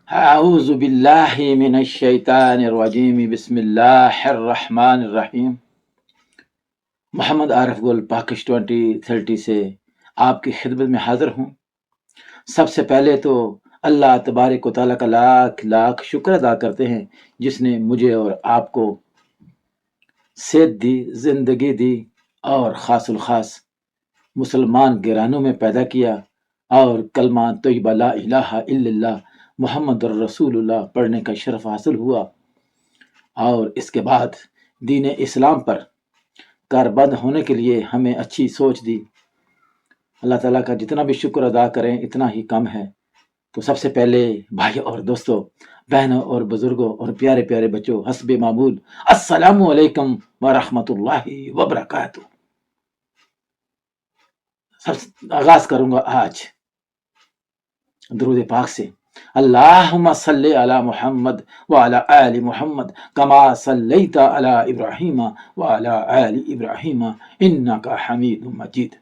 اعوذ باللہ من الشیطان الرجیم بسم اللہ الرحمن الرحیم۔ محمد عارف گل پاکش 2030 سے آپ کی خدمت میں حاضر ہوں۔ سب سے پہلے تو اللہ تبارک و تعالیٰ کا لاکھ لاکھ شکر ادا کرتے ہیں جس نے مجھے اور آپ کو صحت دی، زندگی دی اور خاص الخاص مسلمان گھرانوں میں پیدا کیا اور کلمہ طیبہ لا الہ الا اللہ محمد الرسول اللہ پڑھنے کا شرف حاصل ہوا، اور اس کے بعد دین اسلام پر کاربند ہونے کے لیے ہمیں اچھی سوچ دی۔ اللہ تعالیٰ کا جتنا بھی شکر ادا کریں اتنا ہی کم ہے۔ تو سب سے پہلے بھائیوں اور دوستوں، بہنوں اور بزرگوں اور پیارے پیارے بچوں، حسب معمول السلام علیکم ورحمۃ اللہ وبرکاتہ۔ آغاز کروں گا آج درود پاک سے۔ اللہم صلی علی محمد وعلی آل محمد کما صلیت علی ابراہیم وعلی آل ابراہیم انکا حمید مجید۔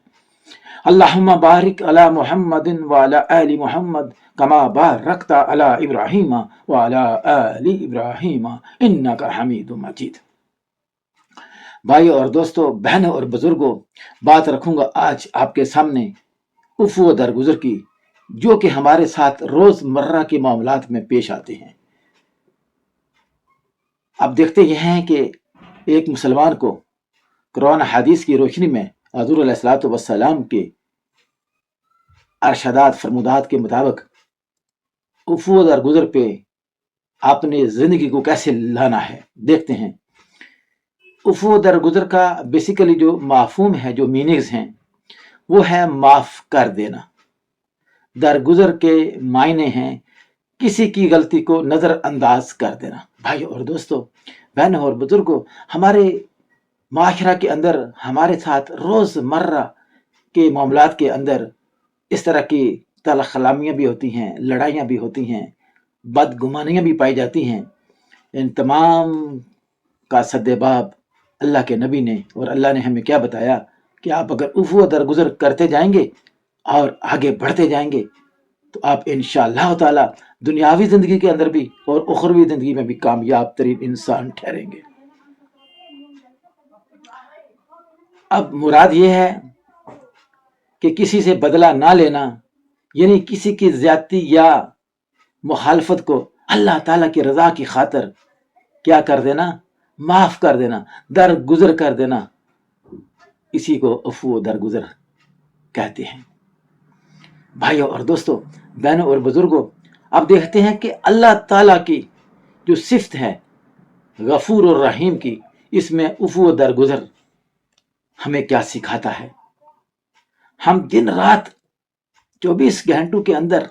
اللہم بارک علی محمد وعلی آل محمد کما بارکت علی ابراہیم وعلی آل ابراہیم انکا حمید مجید۔ بھائیو اور دوستو، بہنوں اور بزرگوں، بات رکھوں گا آج آپ کے سامنے عفو درگزر کی، جو کہ ہمارے ساتھ روز مرہ کے معاملات میں پیش آتے ہیں۔ اب دیکھتے یہ ہیں کہ ایک مسلمان کو قرآن حدیث کی روشنی میں حضور علیہ الصلوۃ والسلام کے ارشادات فرمودات کے مطابق عفو درگزر پہ اپنے زندگی کو کیسے لانا ہے، دیکھتے ہیں۔ عفو درگزر کا بیسیکلی جو مفہوم ہے، جو میننگز ہیں، وہ ہے معاف کر دینا۔ درگزر کے معنی ہیں کسی کی غلطی کو نظر انداز کر دینا۔ بھائی اور دوستو، بہنوں اور بزرگوں، ہمارے معاشرہ کے اندر ہمارے ساتھ روز مرہ کے معاملات کے اندر اس طرح کی تلخ کلامیاں بھی ہوتی ہیں، لڑائیاں بھی ہوتی ہیں، بدگمانیاں بھی پائی جاتی ہیں۔ ان تمام کا سدباب اللہ کے نبی نے اور اللہ نے ہمیں کیا بتایا کہ آپ اگر عفو درگزر کرتے جائیں گے اور آگے بڑھتے جائیں گے تو آپ انشاءاللہ تعالی دنیاوی زندگی کے اندر بھی اور اخروی زندگی میں بھی کامیاب ترین انسان ٹھہریں گے۔ اب مراد یہ ہے کہ کسی سے بدلہ نہ لینا، یعنی کسی کی زیادتی یا مخالفت کو اللہ تعالیٰ کی رضا کی خاطر کیا کر دینا، معاف کر دینا، درگزر کر دینا، اسی کو عفو درگزر کہتے ہیں۔ بھائیوں اور دوستوں، بہنوں اور بزرگوں، اب دیکھتے ہیں کہ اللہ تعالیٰ کی جو صفت ہے غفور اور رحیم کی، اس میں عفو درگزر ہمیں کیا سکھاتا ہے۔ ہم دن رات 24 گھنٹوں کے اندر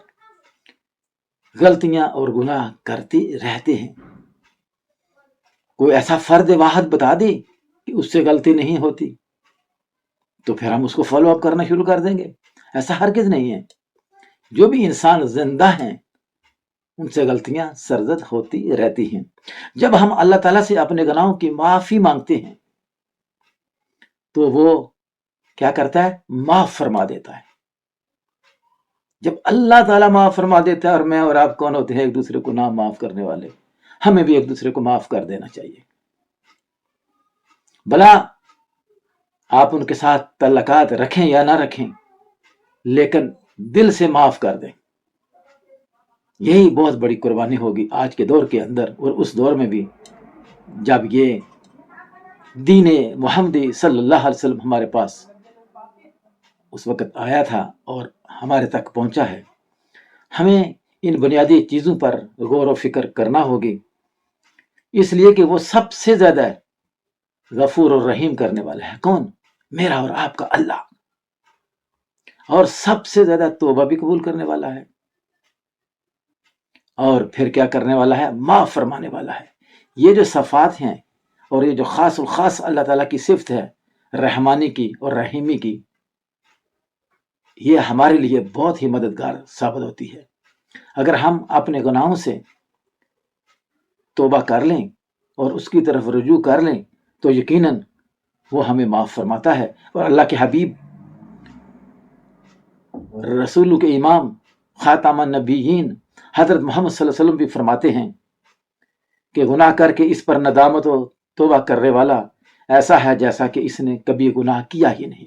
غلطیاں اور گناہ کرتے رہتے ہیں۔ کوئی ایسا فرد واحد بتا دے کہ اس سے غلطی نہیں ہوتی تو پھر ہم اس کو فالو اپ کرنا شروع کر دیں گے۔ ایسا ہرگز نہیں ہے۔ جو بھی انسان زندہ ہیں ان سے غلطیاں سرزد ہوتی رہتی ہیں۔ جب ہم اللہ تعالیٰ سے اپنے گناہوں کی معافی مانگتے ہیں تو وہ کیا کرتا ہے؟ معاف فرما دیتا ہے۔ جب اللہ تعالیٰ معاف فرما دیتا ہے، اور میں اور آپ کون ہوتے ہیں ایک دوسرے کو نہ معاف کرنے والے؟ ہمیں بھی ایک دوسرے کو معاف کر دینا چاہیے۔ بھلا آپ ان کے ساتھ تعلقات رکھیں یا نہ رکھیں، لیکن دل سے معاف کر دیں۔ یہی بہت بڑی قربانی ہوگی آج کے دور کے اندر، اور اس دور میں بھی جب یہ دین محمدی صلی اللہ علیہ وسلم ہمارے پاس اس وقت آیا تھا اور ہمارے تک پہنچا ہے۔ ہمیں ان بنیادی چیزوں پر غور و فکر کرنا ہوگی، اس لیے کہ وہ سب سے زیادہ غفور اور رحیم کرنے والا ہے۔ کون؟ میرا اور آپ کا اللہ۔ اور سب سے زیادہ توبہ بھی قبول کرنے والا ہے، اور پھر کیا کرنے والا ہے؟ معاف فرمانے والا ہے۔ یہ جو صفات ہیں اور یہ جو خاص الخاص اللہ تعالیٰ کی صفت ہے رحمانی کی اور رحیمی کی، یہ ہمارے لیے بہت ہی مددگار ثابت ہوتی ہے۔ اگر ہم اپنے گناہوں سے توبہ کر لیں اور اس کی طرف رجوع کر لیں تو یقیناً وہ ہمیں معاف فرماتا ہے۔ اور اللہ کے حبیب رسول کے امام خاتم النبیین حضرت محمد صلی اللہ علیہ وسلم بھی فرماتے ہیں کہ گناہ کر کے اس پر ندامت و توبہ کرنے والا ایسا ہے جیسا کہ اس نے کبھی گناہ کیا ہی نہیں۔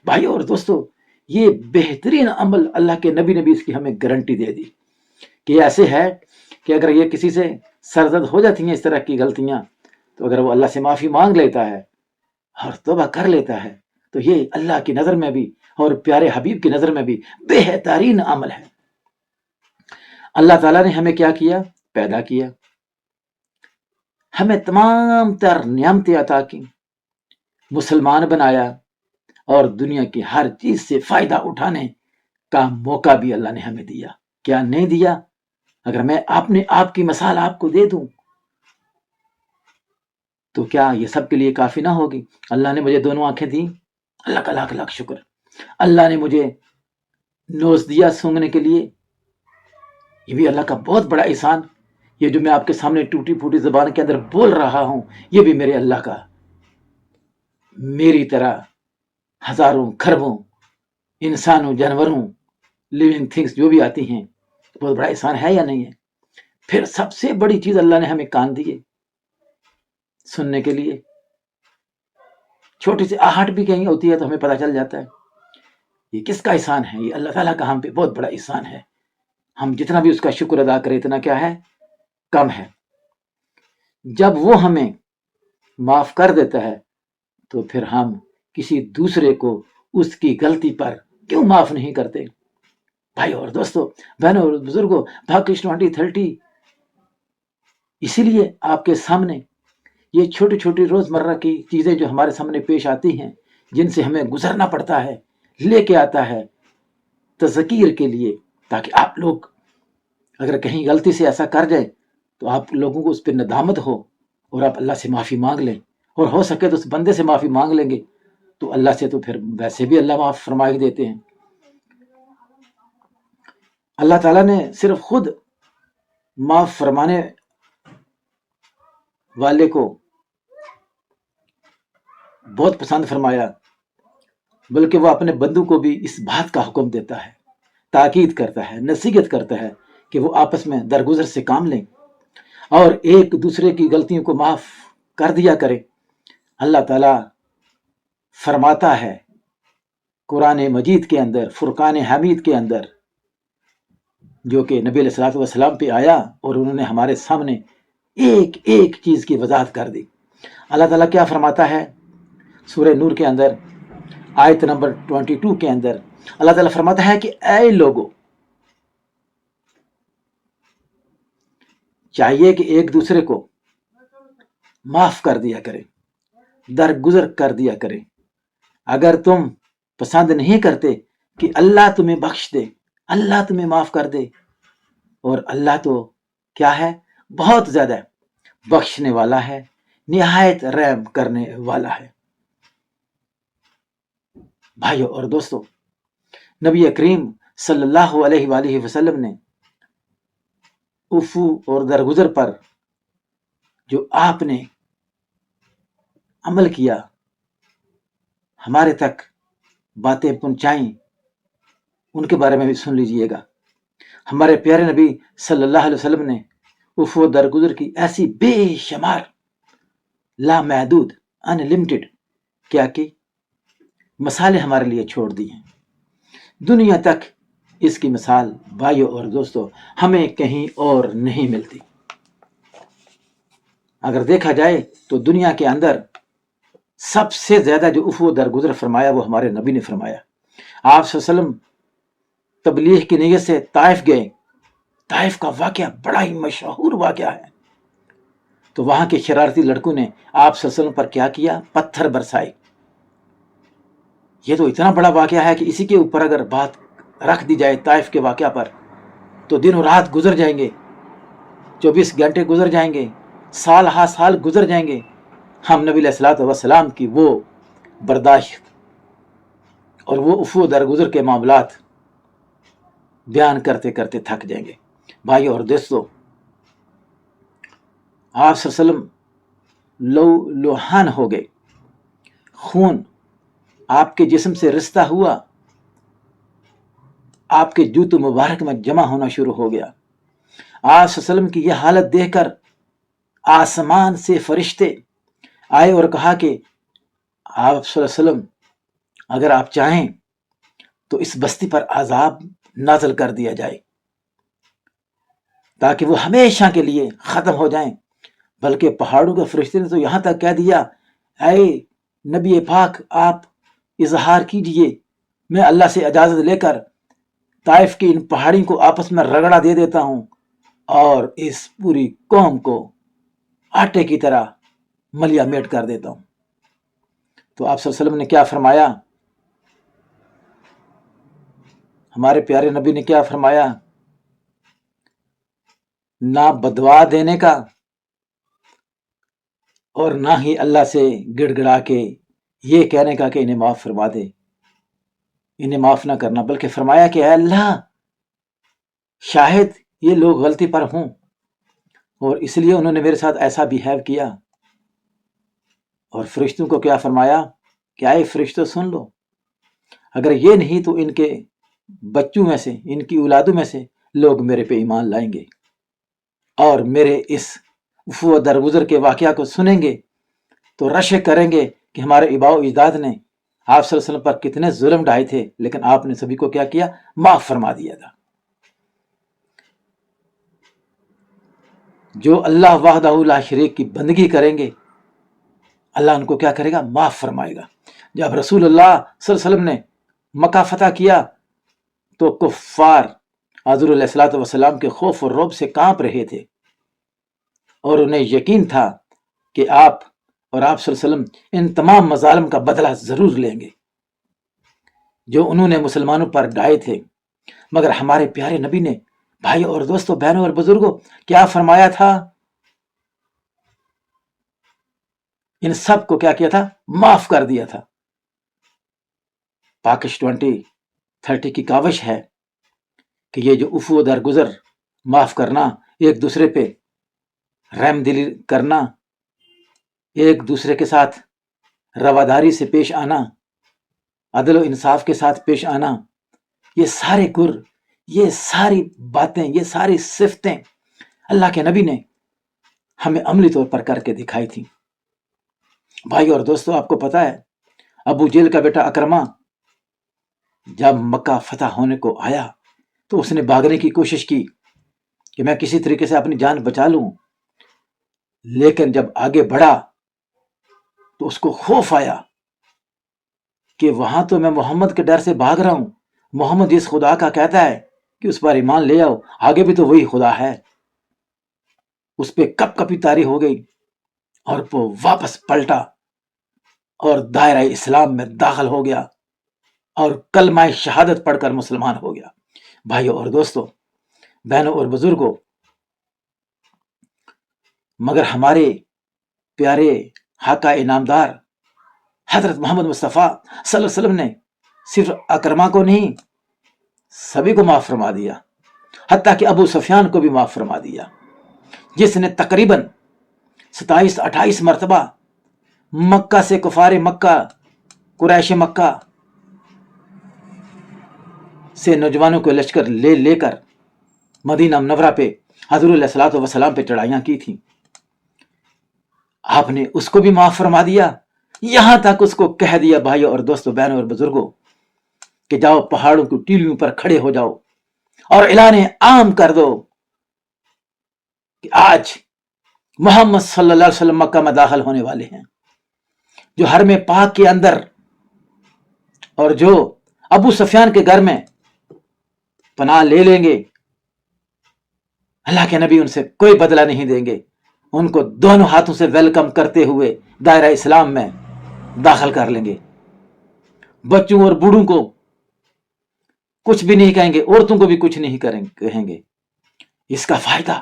بھائیو اور دوستو، یہ بہترین عمل اللہ کے نبی نے بھی اس کی ہمیں گارنٹی دے دی کہ ایسے ہے کہ اگر یہ کسی سے سرزد ہو جاتی ہیں اس طرح کی غلطیاں، تو اگر وہ اللہ سے معافی مانگ لیتا ہے اور توبہ کر لیتا ہے تو یہ اللہ کی نظر میں بھی اور پیارے حبیب کی نظر میں بھی بہترین عمل ہے۔ اللہ تعالیٰ نے ہمیں کیا کیا؟ پیدا کیا، ہمیں تمام تر نعمتیں عطا کی، مسلمان بنایا، اور دنیا کی ہر چیز سے فائدہ اٹھانے کا موقع بھی اللہ نے ہمیں دیا۔ کیا نہیں دیا؟ اگر میں اپنے آپ کی مثال آپ کو دے دوں تو کیا یہ سب کے لیے کافی نہ ہوگی؟ اللہ نے مجھے دونوں آنکھیں دی، اللہ کا لاکھ لاکھ شکر۔ اللہ نے مجھے نوز دیا سونگھنے کے لیے، یہ بھی اللہ کا بہت بڑا احسان۔ یہ جو میں آپ کے سامنے ٹوٹی پھوٹی زبان کے اندر بول رہا ہوں، یہ بھی میرے اللہ کا، میری طرح ہزاروں کھربوں انسانوں، جانوروں، لیونگ تھنگس جو بھی آتی ہیں، بہت بڑا احسان ہے یا نہیں ہے؟ پھر سب سے بڑی چیز اللہ نے ہمیں کان دیے سننے کے لیے، چھوٹی سی آہٹ بھی کہیں ہوتی ہے تو ہمیں پتہ چل جاتا ہے۔ یہ کس کا احسان ہے؟ یہ اللہ تعالیٰ کا ہم پہ بہت بڑا احسان ہے۔ ہم جتنا بھی اس کا شکر ادا کریں اتنا کیا ہے؟ کم ہے۔ جب وہ ہمیں معاف کر دیتا ہے تو پھر ہم کسی دوسرے کو اس کی غلطی پر کیوں معاف نہیں کرتے؟ بھائی اور دوستو، بہنوں اور بزرگوں، بھاکش 2030 اسی لیے آپ کے سامنے یہ چھوٹی چھوٹی روزمرہ کی چیزیں جو ہمارے سامنے پیش آتی ہیں، جن سے ہمیں گزرنا پڑتا ہے، لے کے آتا ہے تذکیر کے لیے، تاکہ آپ لوگ اگر کہیں غلطی سے ایسا کر جائیں تو آپ لوگوں کو اس پہ ندامت ہو اور آپ اللہ سے معافی مانگ لیں، اور ہو سکے تو اس بندے سے معافی مانگ لیں گے تو اللہ سے تو پھر ویسے بھی اللہ معاف فرما ہی دیتے ہیں۔ اللہ تعالیٰ نے صرف خود معاف فرمانے والے کو بہت پسند فرمایا، بلکہ وہ اپنے بندوں کو بھی اس بات کا حکم دیتا ہے، تاکید کرتا ہے، نصیحت کرتا ہے کہ وہ آپس میں درگزر سے کام لیں اور ایک دوسرے کی غلطیوں کو معاف کر دیا کریں۔ اللہ تعالیٰ فرماتا ہے قرآن مجید کے اندر، فرقان حمید کے اندر، جو کہ نبی علیہ الصلوۃ والسلام پہ آیا اور انہوں نے ہمارے سامنے ایک ایک چیز کی وضاحت کر دی۔ اللہ تعالیٰ کیا فرماتا ہے سورہ نور کے اندر، آیت نمبر 22 کے اندر؟ اللہ تعالیٰ فرماتا ہے کہ اے لوگو، چاہیے کہ ایک دوسرے کو معاف کر دیا کرے، درگزر کر دیا کرے۔ اگر تم پسند نہیں کرتے کہ اللہ تمہیں بخش دے، اللہ تمہیں معاف کر دے، اور اللہ تو کیا ہے؟ بہت زیادہ بخشنے والا ہے، نہایت رحم کرنے والا ہے۔ بھائیو اور دوستو، نبی کریم صلی اللہ علیہ وآلہ وسلم نے عفو اور درگزر پر جو آپ نے عمل کیا، ہمارے تک باتیں پہنچائیں، ان کے بارے میں بھی سن لیجئے گا۔ ہمارے پیارے نبی صلی اللہ علیہ وسلم نے عفو و درگزر کی ایسی بے شمار، لامحدود، انلمیٹڈ کیا کی مثالیں ہمارے لیے چھوڑ دی ہیں۔ دنیا تک اس کی مثال بھائیو اور دوستو ہمیں کہیں اور نہیں ملتی۔ اگر دیکھا جائے تو دنیا کے اندر سب سے زیادہ جو عفو و درگزر فرمایا وہ ہمارے نبی نے فرمایا۔ آپ صلی اللہ علیہ وسلم تبلیغ کی نیت سے طائف گئے۔ طائف کا واقعہ بڑا ہی مشہور واقعہ ہے۔ تو وہاں کے شرارتی لڑکوں نے آپ صلی اللہ علیہ وسلم پر کیا کیا؟ پتھر برسائے۔ یہ تو اتنا بڑا واقعہ ہے کہ اسی کے اوپر اگر بات رکھ دی جائے طائف کے واقعہ پر تو دن و رات گزر جائیں گے، 24 گھنٹے گزر جائیں گے، سال ہا سال گزر جائیں گے، ہم نبی علیہ الصلوۃ والسلام کی وہ برداشت اور وہ عفو درگزر کے معاملات بیان کرتے کرتے تھک جائیں گے۔ بھائیو اور دوستو، آپ صلی اللہ علیہ وسلم لو لوہان ہو گئے، خون آپ کے جسم سے رشتہ ہوا، آپ کے جوتوں مبارک میں جمع ہونا شروع ہو گیا۔ آپ صلی اللہ علیہ وسلم کی یہ حالت دیکھ کر آسمان سے فرشتے آئے اور کہا کہ آپ صلی اللہ علیہ وسلم اگر آپ چاہیں تو اس بستی پر عذاب نازل کر دیا جائے تاکہ وہ ہمیشہ کے لیے ختم ہو جائیں۔ بلکہ پہاڑوں کے فرشتے نے تو یہاں تک کہہ دیا، اے نبی پاک آپ اظہار کیجئے، میں اللہ سے اجازت لے کر طائف کی ان پہاڑی کو آپس میں رگڑا دے دیتا ہوں اور اس پوری قوم کو آٹے کی طرح ملیا میٹ کر دیتا ہوں۔ تو آپ صلی اللہ علیہ وسلم نے کیا فرمایا؟ ہمارے پیارے نبی نے کیا فرمایا؟ نہ بدعا دینے کا اور نہ ہی اللہ سے گڑ گڑا کے یہ کہنے کا کہ انہیں معاف فرما دے، انہیں معاف نہ کرنا، بلکہ فرمایا کہ اے اللہ شاہد یہ لوگ غلطی پر ہوں اور اس لیے انہوں نے میرے ساتھ ایسا بیہیو کیا۔ اور فرشتوں کو کیا فرمایا کہ اے فرشتوں سن لو، اگر یہ نہیں تو ان کے بچوں میں سے، ان کی اولادوں میں سے لوگ میرے پہ ایمان لائیں گے اور میرے اس عفو درگزر کے واقعہ کو سنیں گے تو رشک کریں گے کہ ہمارے آباء و اجداد نے آپ صلی اللہ علیہ وسلم پر کتنے ظلم ڈھائے تھے، لیکن آپ نے سبھی کو کیا کیا؟ معاف فرما دیا تھا۔ جو اللہ وحدہ لا شریک کی بندگی کریں گے اللہ ان کو کیا کرے گا؟ معاف فرمائے گا۔ جب رسول اللہ صلی اللہ علیہ وسلم نے مکہ فتح کیا تو کفار حضور علیہ الصلوۃ والسلام کے خوف اور رعب سے کانپ رہے تھے اور انہیں یقین تھا کہ آپ اور آپ صلی اللہ علیہ وسلم ان تمام مظالم کا بدلہ ضرور لیں گے جو انہوں نے مسلمانوں پر ڈھائے تھے۔ مگر ہمارے پیارے نبی نے بھائی اور دوستوں، بہنوں اور بزرگوں کیا فرمایا تھا؟ ان سب کو کیا کیا تھا؟ معاف کر دیا تھا۔ پاکش 2030 کی کاوش ہے کہ یہ جو عفو درگزر، معاف کرنا، ایک دوسرے پہ رحم دلی کرنا، ایک دوسرے کے ساتھ رواداری سے پیش آنا، عدل و انصاف کے ساتھ پیش آنا، یہ سارے گر، یہ ساری باتیں، یہ ساری صفتیں اللہ کے نبی نے ہمیں عملی طور پر کر کے دکھائی تھی۔ بھائی اور دوستو، آپ کو پتا ہے ابو جیل کا بیٹا اکرمہ جب مکہ فتح ہونے کو آیا تو اس نے بھاگنے کی کوشش کی کہ میں کسی طریقے سے اپنی جان بچا لوں، لیکن جب آگے بڑھا تو اس کو خوف آیا کہ وہاں تو میں محمد کے ڈر سے بھاگ رہا ہوں، محمد جس خدا کا کہتا ہے کہ اس پر ایمان لے آؤ، آگے بھی تو وہی خدا ہے۔ اس پہ کپ کپی طاری ہو گئی اور وہ واپس پلٹا اور دائرہ اسلام میں داخل ہو گیا اور کلمہ شہادت پڑھ کر مسلمان ہو گیا۔ بھائیوں اور دوستوں، بہنوں اور بزرگوں، مگر ہمارے پیارے حقا انعامدار حضرت محمد مصطفیٰ صلی اللہ علیہ وسلم نے صرف اکرمہ کو نہیں، سبھی کو معاف فرما دیا، حتیٰ کہ ابو سفیان کو بھی معاف فرما دیا، جس نے تقریباً 27-28 مرتبہ مکہ سے کفار مکہ، قریش مکہ سے نوجوانوں کو لشکر لے کر مدینہ منورہ پہ حضور علیہ الصلوۃ والسلام پہ چڑھائیاں کی تھیں۔ آپ نے اس کو بھی معاف فرما دیا، یہاں تک اس کو کہہ دیا بھائیوں اور دوستوں، بہنوں اور بزرگوں، کہ جاؤ پہاڑوں کی ٹیلیوں پر کھڑے ہو جاؤ اور اعلان عام کر دو کہ آج محمد صلی اللہ علیہ وسلم مکہ میں داخل ہونے والے ہیں۔ جو حرم پاک کے اندر اور جو ابو سفیان کے گھر میں پناہ لے لیں گے، اللہ کے نبی ان سے کوئی بدلہ نہیں دیں گے، ان کو دونوں ہاتھوں سے ویلکم کرتے ہوئے دائرہ اسلام میں داخل کر لیں گے۔ بچوں اور بوڑھوں کو کچھ بھی نہیں کہیں گے، عورتوں کو بھی کچھ نہیں کہیں گے۔ اس کا فائدہ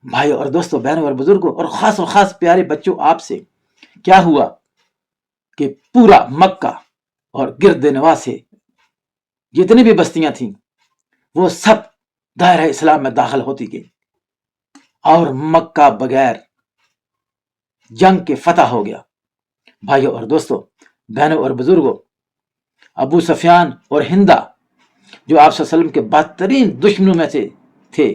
بھائیوں اور دوستوں، بہنوں اور بزرگوں، اور خاص پیارے بچوں، آپ سے کیا ہوا کہ پورا مکہ اور گرد نواح سے جتنی بھی بستیاں تھیں وہ سب دائرہ اسلام میں داخل ہوتی گئی اور مکہ بغیر جنگ کے فتح ہو گیا۔ بھائیوں اور دوستوں، بہنوں اور بزرگوں، ابو سفیان اور ہندا جو آپ صلی اللہ علیہ وسلم کے بدترین دشمنوں میں سے تھے،